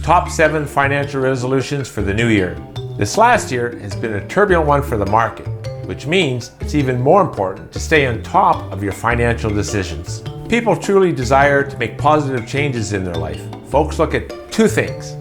top 7 financial resolutions for the new year. This last year has been a turbulent one for the market, which means it's even more important to stay on top of your financial decisions. People truly desire to make positive changes in their life. Folks look at 2 things,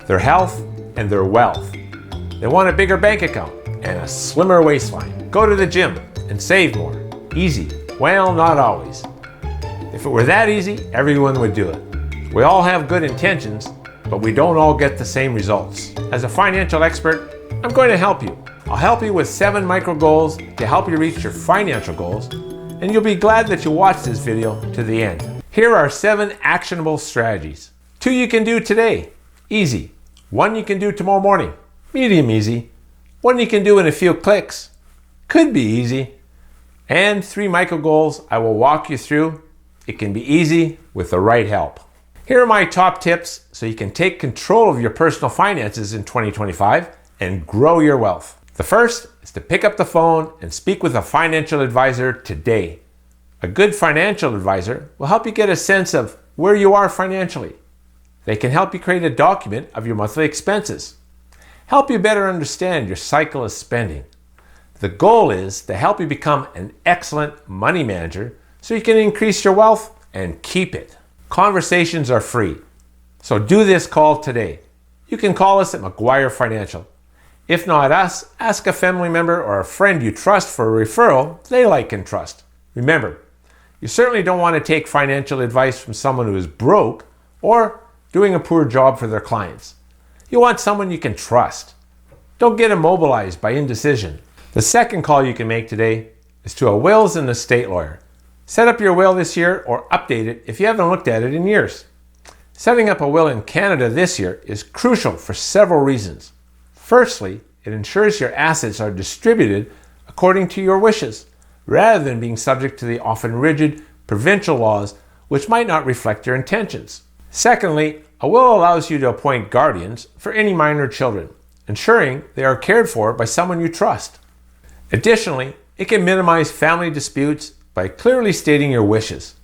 their health and their wealth. They want a bigger bank account and a slimmer waistline. Go to the gym and save more. Easy. Well, not always. If it were that easy, everyone would do it. We all have good intentions, but we don't all get the same results. As a financial expert, I'm going to help you. I'll help you with 7 micro goals to help you reach your financial goals, and you'll be glad that you watched this video to the end. Here are 7 actionable strategies. 2 you can do today, easy. 1 you can do tomorrow morning, medium easy. 1 you can do in a few clicks, could be easy. And 3 micro goals I will walk you through. It can be easy with the right help. Here are my top tips so you can take control of your personal finances in 2025 and grow your wealth. The first is to pick up the phone and speak with a financial advisor today. A good financial advisor will help you get a sense of where you are financially. They can help you create a document of your monthly expenses, help you better understand your cycle of spending. The goal is to help you become an excellent money manager so you can increase your wealth and keep it. Conversations are free, so do this call today. You can call us at McGuire Financial. If not us, ask a family member or a friend you trust for a referral they like and trust. Remember, you certainly don't want to take financial advice from someone who is broke or doing a poor job for their clients. You want someone you can trust. Don't get immobilized by indecision. The second call you can make today is to a wills and estate lawyer. Set up your will this year or update it if you haven't looked at it in years. Setting up a will in Canada this year is crucial for several reasons. Firstly, it ensures your assets are distributed according to your wishes, rather than being subject to the often rigid provincial laws which might not reflect your intentions. Secondly, a will allows you to appoint guardians for any minor children, ensuring they are cared for by someone you trust. Additionally, it can minimize family disputes by clearly stating your wishes,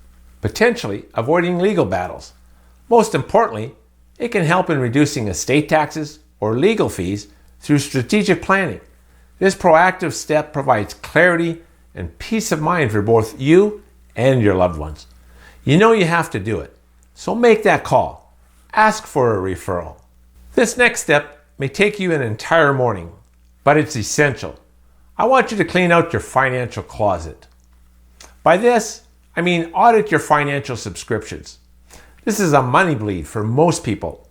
potentially avoiding legal battles. Most importantly, it can help in reducing estate taxes or legal fees through strategic planning. This proactive step provides clarity and peace of mind for both you and your loved ones. You know you have to do it, so make that call. Ask for a referral. This next step may take you an entire morning, but it's essential. I want you to clean out your financial closet. By this, I mean audit your financial subscriptions. This is a money bleed for most people.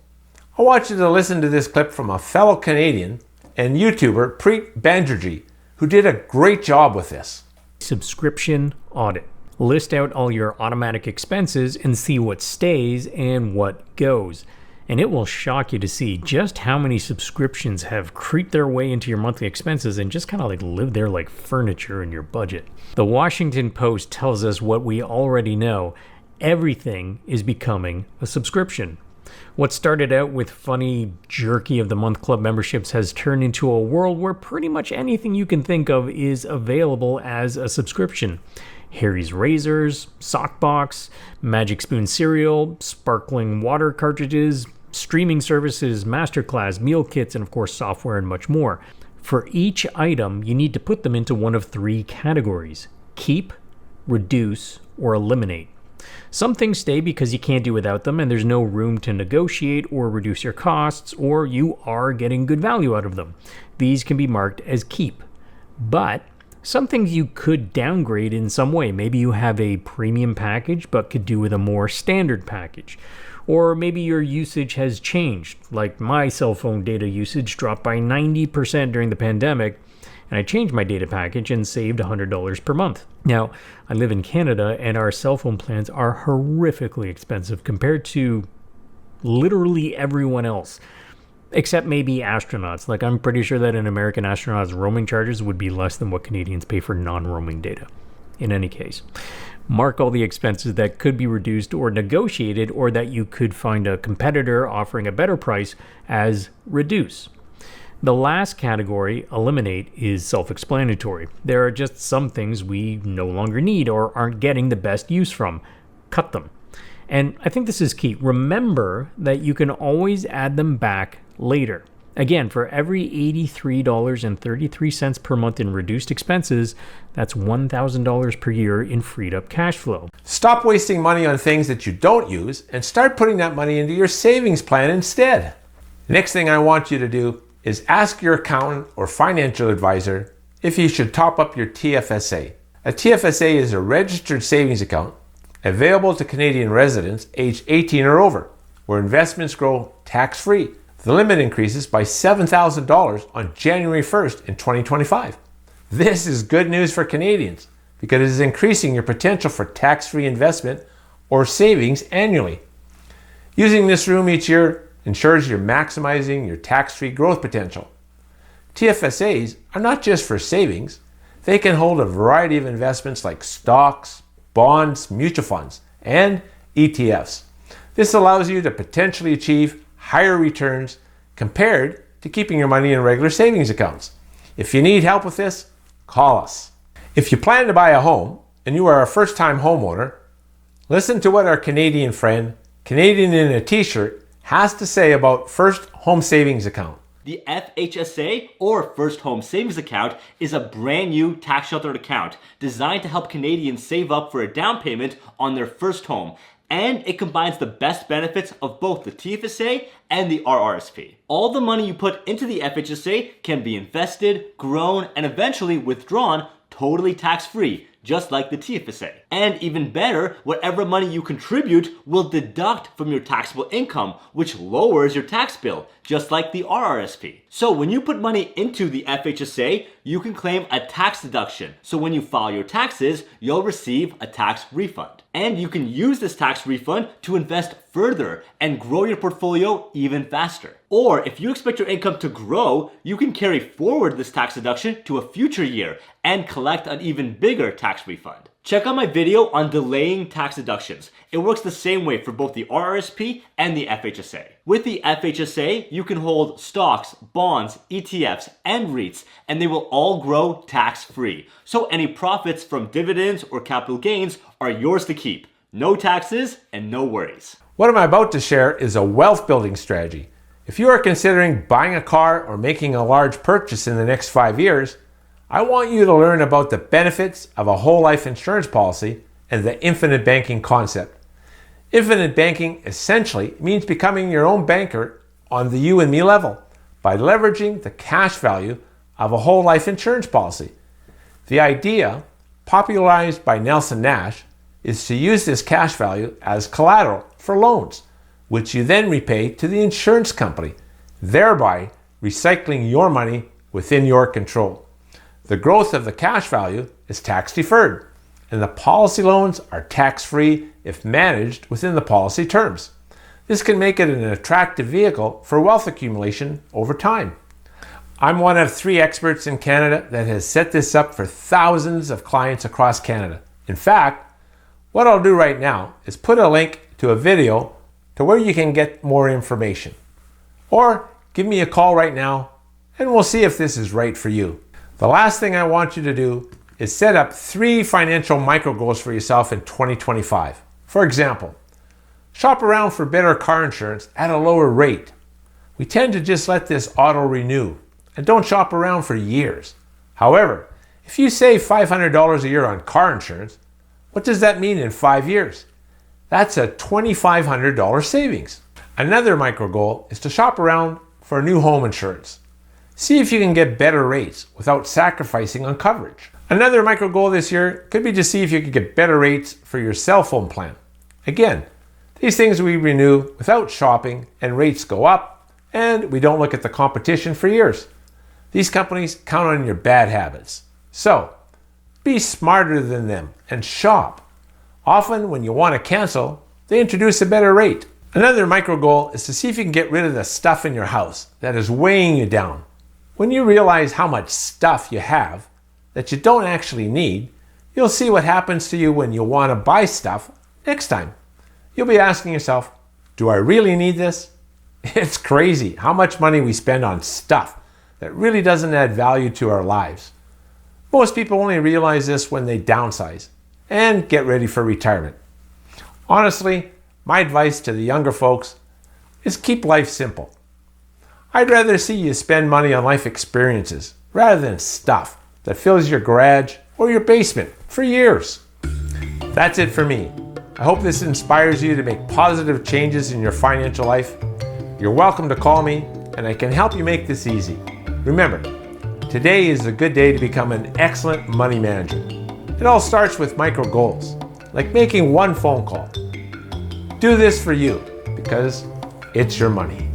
I want you to listen to this clip from a fellow Canadian and YouTuber, Preet Banerjee, who did a great job with this. Subscription audit. List out all your automatic expenses and see what stays and what goes. And it will shock you to see just how many subscriptions have creeped their way into your monthly expenses and just kind of like live there like furniture in your budget. The Washington Post tells us what we already know. Everything is becoming a subscription. What started out with funny jerky of the month club memberships has turned into a world where pretty much anything you can think of is available as a subscription. Harry's Razors, Sockbox, Magic Spoon cereal, sparkling water cartridges, streaming services, masterclass, meal kits, and of course software and much more. For each item, you need to put them into one of 3 categories: keep, reduce, or eliminate. Some things stay because you can't do without them and there's no room to negotiate or reduce your costs, or you are getting good value out of them. These can be marked as keep. But some things you could downgrade in some way. Maybe you have a premium package but could do with a more standard package. Or maybe your usage has changed, like my cell phone data usage dropped by 90% during the pandemic, and I changed my data package and saved $100 per month. Now, I live in Canada and our cell phone plans are horrifically expensive compared to literally everyone else, except maybe astronauts. Like, I'm pretty sure that an American astronaut's roaming charges would be less than what Canadians pay for non-roaming data. In any case, mark all the expenses that could be reduced or negotiated, or that you could find a competitor offering a better price, as reduce. The last category, eliminate, is self-explanatory. There are just some things we no longer need or aren't getting the best use from. Cut them. And I think this is key. Remember that you can always add them back later. Again, for every $83.33 per month in reduced expenses, that's $1,000 per year in freed up cash flow. Stop wasting money on things that you don't use and start putting that money into your savings plan instead. Next thing I want you to do is ask your accountant or financial advisor if you should top up your TFSA. A TFSA is a registered savings account available to Canadian residents aged 18 or over, where investments grow tax-free. The limit increases by $7,000 on January 1st in 2025. This is good news for Canadians because it is increasing your potential for tax-free investment or savings annually. Using this room each year ensures you're maximizing your tax-free growth potential. TFSAs are not just for savings. They can hold a variety of investments like stocks, bonds, mutual funds, and ETFs. This allows you to potentially achieve higher returns compared to keeping your money in regular savings accounts. If you need help with this, call us. If you plan to buy a home and you are a first-time homeowner, listen to what our Canadian friend, Canadian in a T-shirt, has to say about First Home Savings Account. The FHSA, or First Home Savings Account, is a brand new tax-sheltered account designed to help Canadians save up for a down payment on their first home. And it combines the best benefits of both the TFSA and the RRSP. All the money you put into the FHSA can be invested, grown, and eventually withdrawn totally tax-free, just like the TFSA. And even better, whatever money you contribute will deduct from your taxable income, which lowers your tax bill, just like the RRSP. So when you put money into the FHSA, you can claim a tax deduction. So when you file your taxes, you'll receive a tax refund. And you can use this tax refund to invest further and grow your portfolio even faster. Or if you expect your income to grow, you can carry forward this tax deduction to a future year and collect an even bigger tax refund. Check out my video on delaying tax deductions. It works the same way for both the RRSP and the FHSA. With the FHSA, you can hold stocks, bonds, ETFs, and REITs, and they will all grow tax-free. So any profits from dividends or capital gains are yours to keep. No taxes and no worries. What I'm about to share is a wealth building strategy. If you are considering buying a car or making a large purchase in the next 5 years, I want you to learn about the benefits of a whole life insurance policy and the infinite banking concept. Infinite banking essentially means becoming your own banker on the you and me level by leveraging the cash value of a whole life insurance policy. The idea, popularized by Nelson Nash, is to use this cash value as collateral for loans, which you then repay to the insurance company, thereby recycling your money within your control. The growth of the cash value is tax deferred, and the policy loans are tax-free if managed within the policy terms. This can make it an attractive vehicle for wealth accumulation over time. I'm one of 3 experts in Canada that has set this up for thousands of clients across Canada. In fact, what I'll do right now is put a link to a video to where you can get more information. Or give me a call right now and we'll see if this is right for you. The last thing I want you to do is set up 3 financial micro goals for yourself in 2025. For example, shop around for better car insurance at a lower rate. We tend to just let this auto renew and don't shop around for years. However, if you save $500 a year on car insurance, what does that mean in 5 years? That's a $2,500 savings. Another micro goal is to shop around for new home insurance. See if you can get better rates without sacrificing on coverage. Another micro goal this year could be to see if you can get better rates for your cell phone plan. Again, these things we renew without shopping and rates go up and we don't look at the competition for years. These companies count on your bad habits. So, be smarter than them and shop. Often when you want to cancel, they introduce a better rate. Another micro goal is to see if you can get rid of the stuff in your house that is weighing you down. When you realize how much stuff you have that you don't actually need, you'll see what happens to you when you want to buy stuff next time. You'll be asking yourself, do I really need this? It's crazy how much money we spend on stuff that really doesn't add value to our lives. Most people only realize this when they downsize and get ready for retirement. Honestly, My advice to the younger folks is keep life simple. I'd rather see you spend money on life experiences rather than stuff that fills your garage or your basement for years. That's it for me. I hope this inspires you to make positive changes in your financial life. You're welcome to call me and I can help you make this easy. Remember, today is a good day to become an excellent money manager. It all starts with micro goals, like making one phone call. Do this for you because it's your money.